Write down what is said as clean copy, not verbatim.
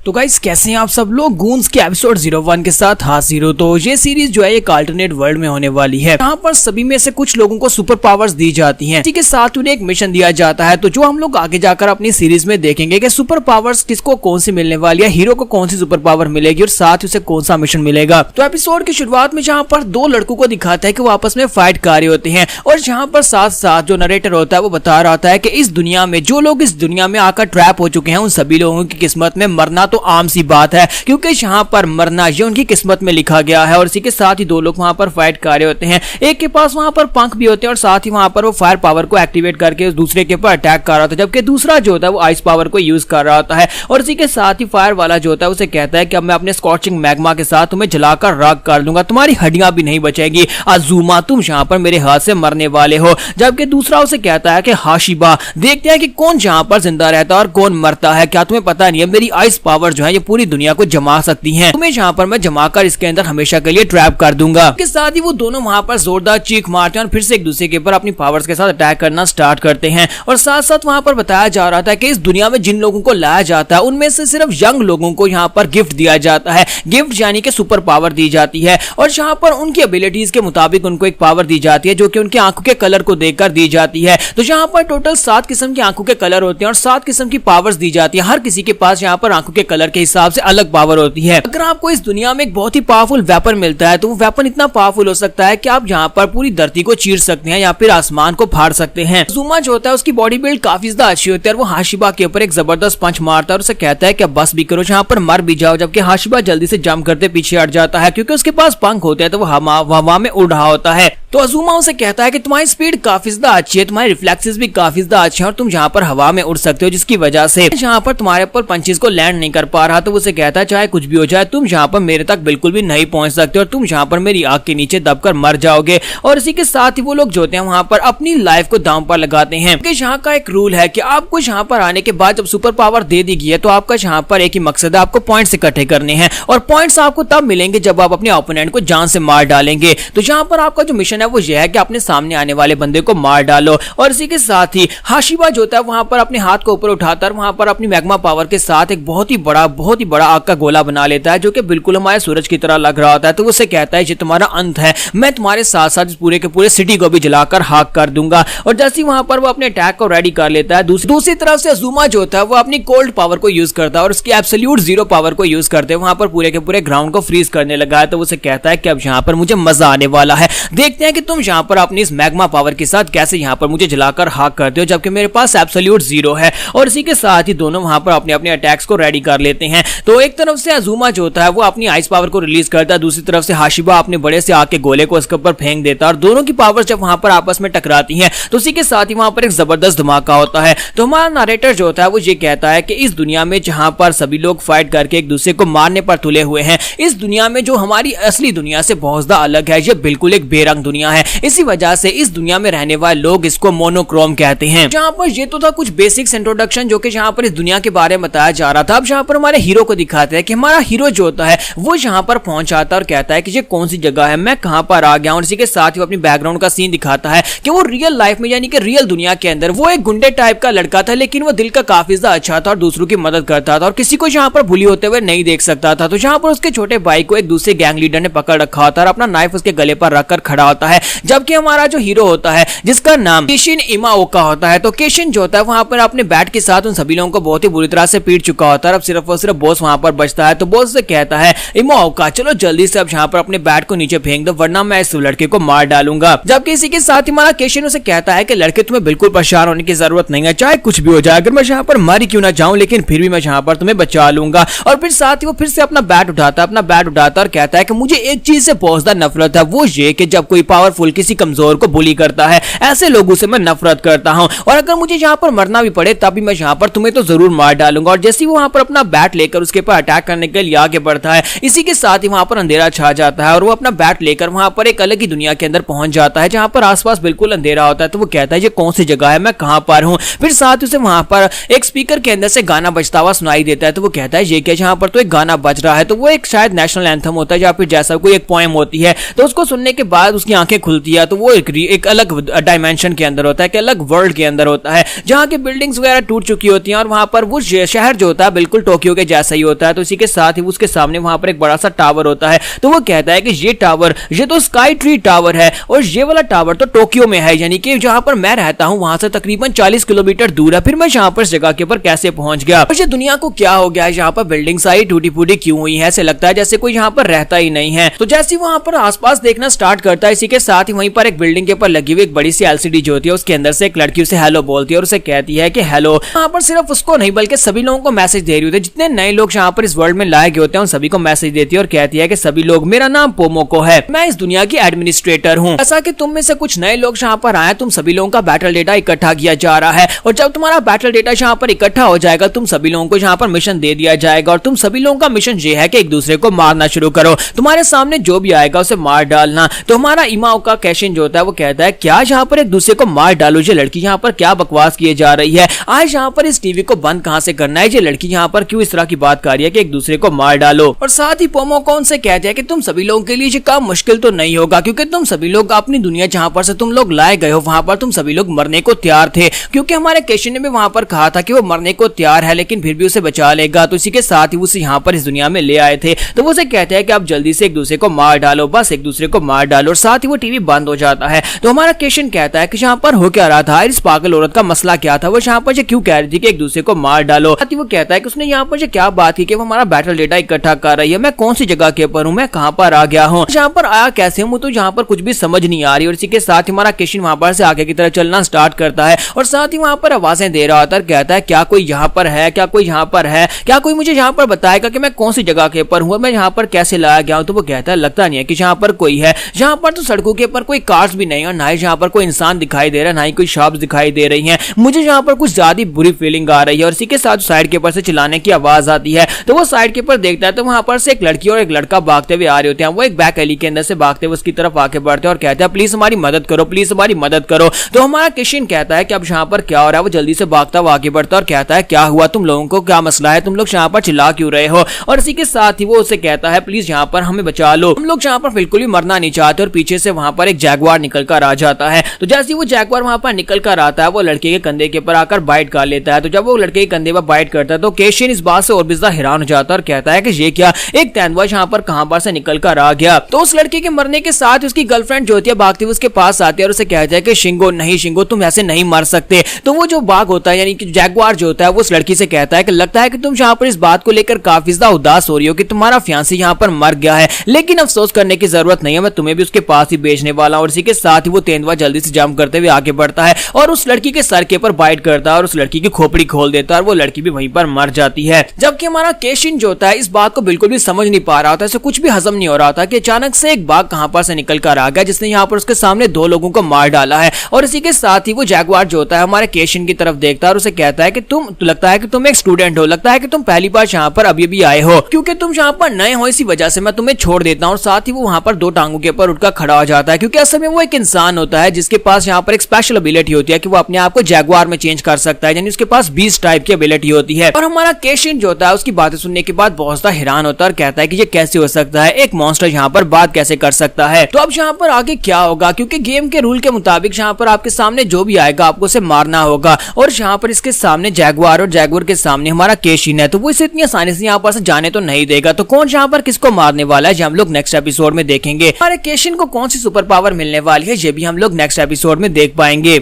तो गाइस कैसे हैं आप सब लोग। गूंस के एपिसोड 01 के साथ हाजिर हो। तो ये सीरीज जो है एक अल्टरनेट वर्ल्ड में होने वाली है, यहाँ पर सभी में से कुछ लोगों को सुपर पावर्स दी जाती हैं। इसी के साथ उन्हें एक मिशन दिया जाता है, तो जो हम लोग आगे जाकर अपनी सीरीज में देखेंगे कि सुपर पावर्स किसको कौन सी मिलने वाली है, हीरो को कौन सी सुपर पावर मिलेगी और साथ ही उसे कौन सा मिशन मिलेगा। तो एपिसोड की शुरुआत में जहाँ पर दो लड़कों को दिखाता है कि वो आपस में फाइट कर रहे होते हैं, और जहाँ पर साथ साथ जो नरेटर होता है वो बता रहा होता है कि इस दुनिया में जो लोग इस दुनिया में आकर ट्रैप हो चुके हैं उन सभी लोगों की किस्मत में मरना तो आम सी बात है, क्योंकि यहाँ पर मरना ये उनकी किस्मत में लिखा गया है। और इसी के साथ ही दो लोग वहां पर फाइट कर रहे होते हैं। एक के पास वहां पर पंख भी होते हैं और साथ ही वहां पर वो फायर पावर को एक्टिवेट करके दूसरे के ऊपर अटैक कर रहा होता है, जबकि दूसरा जो होता है वो आइस पावर को यूज कर रहा होता है। और इसी के साथ ही फायर वाला जो होता है उसे कहता है कि अब मैं अपने स्कॉचिंग मैग्मा के साथ तुम्हें जलाकर राख कर दूंगा, तुम्हारी हड्डियां भी नहीं बचेगी, अज़ूमा तुम यहाँ पर मेरे हाथ से मरने वाले हो। जबकि दूसरा उसे कहता है कि हाशिबा देखते हैं कि कौन जहाँ पर जिंदा रहता है और कौन मरता है, क्या तुम्हें पता नहीं है मेरी आइस पावर जो है ये पूरी दुनिया को जमा सकती हैं, तुम्हें जहाँ पर मैं जमा कर इसके अंदर हमेशा के लिए ट्रैप कर दूंगा। इसके साथ ही वो दोनों वहां पर जोरदार चीख मारते हैं और फिर से एक दूसरे के ऊपर अपनी पावर्स के साथ अटैक करना स्टार्ट करते हैं। और साथ साथ वहां पर बताया जा रहा था कि इस दुनिया में जिन लोगों को लाया जाता है उनमें से सिर्फ यंग लोगों को यहाँ पर गिफ्ट दिया जाता है, गिफ्ट यानी कि सुपर पावर दी जाती है। और जहाँ पर उनकी एबिलिटीज के मुताबिक उनको एक पावर दी जाती है जो कि उनकी आंखों के कलर को देखकर दी जाती है। तो यहाँ पर टोटल 7 किस्म की आंखों के कलर होते हैं और 7 किस्म की पावर्स दी जाती है। हर किसी के पास यहाँ पर आंखों के कलर के हिसाब से अलग पावर होती है। अगर आपको इस दुनिया में एक बहुत ही पावरफुल वेपन मिलता है तो वो वेपन इतना पावरफुल हो सकता है कि आप यहाँ पर पूरी धरती को चीर सकते हैं या फिर आसमान को फाड़ सकते हैं। ज़ूमा जो होता है उसकी बॉडी बिल्ड काफी ज्यादा अच्छी होती है और वो हाशिबा के ऊपर एक जबरदस्त पंच मारता है और उसे कहता है कि अब बस भी करो, जहाँ पर मर भी जाओ। जबकि हाशिबा जल्दी से जंप करते पीछे हट जाता है क्योंकि उसके पास पंख होते हैं, तो वो हवा में उड़ रहा होता है। तो अज़ूमा उसे कहता है कि तुम्हारी स्पीड काफी ज्यादा अच्छी है, तुम्हारे रिफ्लेक्सेस भी काफी ज्यादा अच्छे हैं और तुम जहाँ पर हवा में उड़ सकते हो, जिसकी वजह से जहाँ पर तुम्हारे ऊपर पंचेस को लैंड नहीं कर पा रहा। तो उसे कहता है चाहे कुछ भी हो जाए तुम जहाँ पर मेरे तक बिल्कुल भी नहीं पहुंच सकते और तुम जहाँ पर मेरी आग के नीचे दबकर मर जाओगे। और इसी के साथ ही वो लोग जो होते हैं वहां पर अपनी लाइफ को दांव पर लगाते हैं, क्योंकि यहाँ का एक रूल है कि आपको यहाँ पर आने के बाद जब सुपर पावर दे दी गई है तो आपका यहाँ पर एक ही मकसद है, आपको पॉइंट्स इकट्ठे करने हैं। और पॉइंट्स आपको तब मिलेंगे जब आप अपने ओपोनेंट को जान से मार डालेंगे। तो यहाँ पर आपका जो मिशन है वो यह है कि अपने सामने आने वाले बंदे को मार डालो। और इसी के साथ ही हाशिबा जो होता है वहां पर अपने हाथ को ऊपर उठाकर वहां पर अपनी मैग्मा पावर के साथ एक बहुत ही बड़ा आग का गोला बना लेता है जो कि बिल्कुल हमारे सूरज की तरह लग रहा होता है। तो उसे कहता है ये तुम्हारा अंत है, मैं तुम्हारे साथ साथ इस पूरे के पूरे सिटी को भी जलाकर खाक कर दूंगा। और जैसे वहां पर वो अपने अटैक को रेडी कर लेता है, दूसरी तरफ से अज़ूमा जो होता है वो अपनी कोल्ड पावर को यूज करता है और उसकी एब्सोल्यूट जीरो पावर को यूज करते हैं वहां पर पूरे के पूरे ग्राउंड को फ्रीज करने लगा है। तो उसे कहता है कि अब यहाँ पर मुझे मजा आने वाला है, देखते हैं कि तुम यहाँ पर अपनी इस मैग्मा पावर के साथ कैसे यहाँ पर मुझे जलाकर खाक करते हो, जबकि मेरे पास एब्सोल्यूट जीरो है। और इसी के साथ ही दोनों वहां पर अपने अपने अटैक्स को रेडी कर लेते हैं। तो एक तरफ से अज़ूमा जो होता है वो अपनी आइस पावर को रिलीज करता है, दूसरी तरफ से हाशिबा अपने बड़े से आग के गोले को उसके ऊपर फेंक देता है और दोनों की पावर्स जब वहां पर आपस में टकराती हैं तो उसी के साथ ही वहां पर एक जबरदस्त धमाका होता है। तो हमारा नरेटर जो होता है वो ये कहता है कि इस दुनिया में जहां पर सभी लोग फाइट करके एक दूसरे को मारने पर तुले हुए हैं, इस दुनिया में जो हमारी असली दुनिया से बहुत ज्यादा अलग है, ये बिल्कुल एक बेरंग दुनिया है। इसी वजह से इस दुनिया में रहने वाले लोग इसको मोनोक्रोम कहते हैं। जहां पर ये तो था कुछ बेसिक्स इंट्रोडक्शन जो कि जहां पर इस दुनिया के बारे में बताया जा रहा था। अब जहां पर हमारे हीरो को दिखाते हैं कि हमारा हीरो जो होता है वो यहाँ पर पहुंच आता है और कहता है कि ये कौन सी जगह है, मैं कहां पर आ गया हूं। और इसी के साथ ही अपनी बैकग्राउंड का सीन दिखाता है कि वो रियल लाइफ में यानी कि रियल दुनिया के अंदर वो एक गुंडे टाइप का लड़का था, लेकिन वो दिल का काफी ज्यादा अच्छा था और दूसरों की मदद करता था और किसी को यहाँ पर बुली होते हुए नहीं देख सकता था। तो यहाँ पर उसके छोटे भाई को एक दूसरे गैंग लीडर ने पकड़ रखा होता है और अपना नाइफ उसके गले पर रखकर खड़ा होता है। जबकि हमारा जो हीरो होता है जिसका नाम केशिन इमाओका होता है, तो केशिन जो होता है वहां पर अपने बैट के साथ उन सभी लोगों को बहुत ही बुरी तरह से पीट चुका होता है। अब सिर्फ और सिर्फ बॉस वहां पर बचता है। तो बॉस से कहता है इमाओका चलो जल्दी से अब यहाँ पर अपने बैट को नीचे फेंक दो वरना मैं इस लड़के को मार डालूंगा। जबकि इसी के साथ ही हमारा केशिन उसे कहता है कि लड़के तुम्हें बिल्कुल परेशान होने की जरूरत नहीं है, चाहे कुछ भी हो जाए, अगर मैं यहाँ पर मारी क्यों ना जाऊं लेकिन फिर भी मैं यहाँ पर तुम्हें बचा लूंगा। और फिर साथ ही वो फिर से अपना बैट उठाता है और कहता है कि मुझे एक चीज से बहुत ज्यादा नफरत है, वो ये कि जब कोई पावरफुल किसी कमजोर को बुली करता है, ऐसे लोगों से मैं नफरत करता हूं और अगर मुझे यहाँ पर मरना भी पड़े तब भी मैं यहाँ पर तुम्हें तो जरूर मार डालूंगा। और जैसे ही वहां पर अपना बैट लेकर उसके ऊपर अटैक करने के लिए आगे बढ़ता है, इसी के साथ ही वहां पर अंधेरा छा जाता है और वो अपना बैट लेकर वहां पर एक अलग ही दुनिया के अंदर पहुंच जाता है जहां पर आसपास बिल्कुल अंधेरा होता है। तो वो कहता है ये कौन सी जगह है, मैं कहां पर हूं। फिर साथ ही उसे वहां पर एक स्पीकर के अंदर से गाना बजता हुआ सुनाई देता है। तो वो कहता है ये क्या, जहां पर तो एक गाना बज रहा है, तो वो एक शायद नेशनल एंथम होता है या फिर जैसा कोई एक पोएम होती है। तो उसको सुनने के बाद उसकी आंखें खुलती है तो वो एक अलग डायमेंशन के अंदर होता है, कि अलग वर्ल्ड के अंदर होता है जहां की बिल्डिंग्स वगैरह टूट चुकी होती हैं और वहां पर वो शहर जो होता है बिल्कुल टोक्यो के जैसा ही होता है। तो इसी के साथ ही उसके सामने वहां पर एक बड़ा सा टावर होता है। तो वो कहता है कि ये टावर, ये तो स्काई ट्री टावर है और ये वाला टावर तो टोक्यो में है, यानी कि जहां पर मैं रहता हूं वहां से तकरीबन 40 किलोमीटर दूर है। फिर मैं यहाँ पर इस जगह के ऊपर कैसे पहुंच गया? और ये दुनिया को क्या हो गया है? यहाँ पर बिल्डिंग सारी टूटी फूटी क्यों हुई है? ऐसे लगता है जैसे कोई यहाँ पर रहता ही नहीं है। तो जैसे वहां पर आसपास देखना स्टार्ट करता है, इसी के साथ ही वहीं पर एक बिल्डिंग के ऊपर लगी हुई एक बड़ी सी एलसीडी जो होती है, उसके अंदर से एक लड़की उसे हेलो बोलती है और उसे कहती है कि हेलो। यहाँ पर सिर्फ उसको नहीं बल्कि सभी लोगों को मैसेज दे रही होती है, जितने नए लोग यहाँ पर इस वर्ल्ड में लाए गए होते हैं उन सभी को मैसेज देती है और कहती है कि सभी लोग, मेरा नाम पोमोको है, मैं इस दुनिया की एडमिनिस्ट्रेटर हूँ। ऐसा कि तुम में से कुछ नए लोग यहाँ पर आए, तुम सभी लोगों का बैटल डेटा इकट्ठा किया जा रहा है और जब तुम्हारा बैटल डेटा यहाँ पर इकट्ठा हो जाएगा तुम सभी लोगों को यहाँ पर मिशन दे दिया जाएगा और तुम सभी लोगों का मिशन ये है कि एक दूसरे को मारना शुरू करो। तुम्हारे सामने जो भी आएगा उसे मार डालना। तो हमारा इमाओ का कैशिन जो होता है वो कहता है क्या यहाँ पर एक दूसरे को मार डालो? ये लड़की यहाँ पर क्या बकवास किए जा रही है? आज यहाँ पर इस टीवी को बंद कहाँ से करना है? ये लड़की यहाँ पर क्यों इस तरह की बात कर रही है कि एक दूसरे को मार डालो? और साथ ही पोमोको से कहते हैं कि तुम सभी लोगों के लिए ये काम मुश्किल तो नहीं होगा, क्योंकि तुम सभी लोग अपनी दुनिया जहाँ पर से तुम लोग लाए गए हो वहां पर तुम सभी लोग मरने को तैयार थे, क्योंकि हमारे कैशिन ने भी वहां पर कहा था कि वो मरने को तैयार है लेकिन फिर भी उसे बचा लेगा। तो इसी के साथ ही उसे यहाँ पर इस दुनिया में ले आए थे। तो वो उसे कहते हैं कि आप जल्दी से एक दूसरे को मार डालो, बस एक दूसरे को मार डालो। और साथ ही वो टीवी बंद हो जाता है। तो हमारा कैशिन कहता है कि यहाँ पर हो क्या रहा था, इस पागल औरत का मसला क्या था, वो यहाँ पर क्यों कह रही थी कि एक दूसरे को मार डालो? साथ ही वो कहता है कि उसने यहाँ पर क्या बात की कि वो हमारा बैटल डेटा इकट्ठा कर रही है, मैं कौन सी जगह के ऊपर हूँ, मैं कहाँ पर आ गया हूँ, यहाँ पर आया कैसे हूँ, तो यहाँ पर कुछ भी समझ नहीं आ रही। और इसी के साथ ही हमारा कैशिन वहां पर से आगे की तरफ चलना स्टार्ट करता है और साथ ही वहां पर आवाजें दे रहा होता है, कहता है क्या कोई यहाँ पर है, क्या कोई यहाँ पर है, क्या कोई मुझे यहाँ पर बताएगा कि मैं कौन सी जगह के ऊपर हूँ, मैं यहाँ पर कैसे लाया गया हूँ? तो वो कहता है लगता नहीं है कि यहाँ पर कोई है, यहाँ पर तो सड़कों के ऊपर कोई कार्स भी नहीं और ना ही यहाँ पर कोई इंसान दिखाई दे रहा है, ना ही कोई शॉप्स दिखाई दे रही है, मुझे यहाँ पर कुछ ज्यादा बुरी फीलिंग आ रही है। और इसी के साथ साइड के ऊपर से चिल्लाने की आवाज आती है। तो वो साइड के ऊपर देखता है तो वहां पर से एक लड़की और एक लड़का भागते हुए आ रहे होते हैं। वो एक बैक एली के अंदर से भागते हुए उसकी तरफ आके बढ़ते हैं और कहते हैं प्लीज हमारी मदद करो, प्लीज हमारी मदद करो। तो हमारा कैशिन कहता है कि अब यहाँ पर क्या हो रहा है? वो जल्दी से भागता हुआ आगे बढ़ता है और कहता है क्या हुआ, तुम लोगों को क्या मसला है, तुम लोग यहाँ पर चिल्ला क्यों रहे हो? और इसी के साथ ही वो उसे कहता है प्लीज यहाँ पर हमें बचा लो, हम लोग यहाँ पर बिल्कुल भी मरना नहीं चाहते। और पीछे से वहां पर एक जैगुआर निकल कर आ जाता है। तो जैसे वो जैगुआर वहां पर निकल कर आता है वो लड़के के कंधे के ऊपर आकर बाइट कर लेता है। तो जब वो लड़के के कंधे पर बाइट करता है तो कैशिन इस बात से और भी ज्यादा हैरान हो जाता है और कहता है कि ये क्या, एक तेंदुआ यहाँ पर कहां पर से निकल कर आ गया? तो उस लड़के के मरने के साथ उसकी गर्लफ्रेंड जो होती है भागती हुई उसके पास आती है और उसे कहता है कि शिंगो नहीं शिंगो, तुम ऐसे नहीं मर सकते। तो वो जो बाघ होता है यानी कि जैगुआर जो होता है वो उस लड़की से कहता है कि लगता है कि तुम यहाँ पर इस बात को लेकर काफी ज्यादा उदास हो रही हो कि तुम्हारा फियांसी यहाँ पर मर गया है, लेकिन अफसोस करने की जरूरत नहीं है, मैं तुम्हें भी उसके पास ही भेजने वाला हूं। और इसी के साथ ही वो तेंदुआ जल्दी से जंप करते हुए आगे बढ़ता है और उस लड़की के सर के ऊपर बाइट करता है और उस लड़की की खोपड़ी खोल देता है और वो लड़की भी वहीं पर मर जाती है। जबकि हमारा कैशिन जो होता है इस बात को बिल्कुल भी समझ नहीं पा रहा था, इसे कुछ भी हजम नहीं हो रहा था कि अचानक से एक बाघ कहां पर से निकल कर आ गया जिसने यहाँ पर उसके सामने दो लोगों को मार डाला है। और इसी के साथ ही वो जैगुआर जो होता है हमारे कैशिन की तरफ देखता है और उसे कहता है कि तुम लगता है कि तुम एक स्टूडेंट हो, लगता है कि तुम पहली बार यहाँ पर अभी भी आए हो, क्योंकि तुम यहाँ पर नए हो इसी वजह से मैं तुम्हें छोड़ देता हूँ। और साथ ही वो वहां पर दो टांगों के ऊपर उठकर खड़ा हो जाता है, क्योंकि असल में वो एक इंसान होता है जिसके पास यहाँ पर एक स्पेशल एबिलिटी होती है कि वो अपने आप को जैगुआर में चेंज कर सकता है, यानी उसके पास 20 टाइप की एबिलिटी होती है। और हमारा कैशिन जो होता है उसकी बातें सुनने के बाद बहुत ज्यादा हैरान होता है और कहता है कि ये कैसे हो सकता है, एक मॉन्स्टर यहाँ पर बात कैसे कर सकता है? तो अब यहाँ पर आगे क्या होगा, क्योंकि गेम के रूल के मुताबिक यहाँ पर आपके सामने जो भी आएगा आपको उसे मारना होगा। और यहाँ पर इसके सामने जैगुआर और जैगुआर के सामने हमारा कैशिन है, तो वो इसे इतनी आसानी से यहाँ पर से जाने तो नहीं देगा। तो कौन यहाँ पर किसको मारने वाला है हम लोग नेक्स्ट एपिसोड में देखेंगे। हमारे कैशिन को कौन सी सुपर पावर मिलने वाली है ये भी हम लोग नेक्स्ट एपिसोड में देख पाएंगे।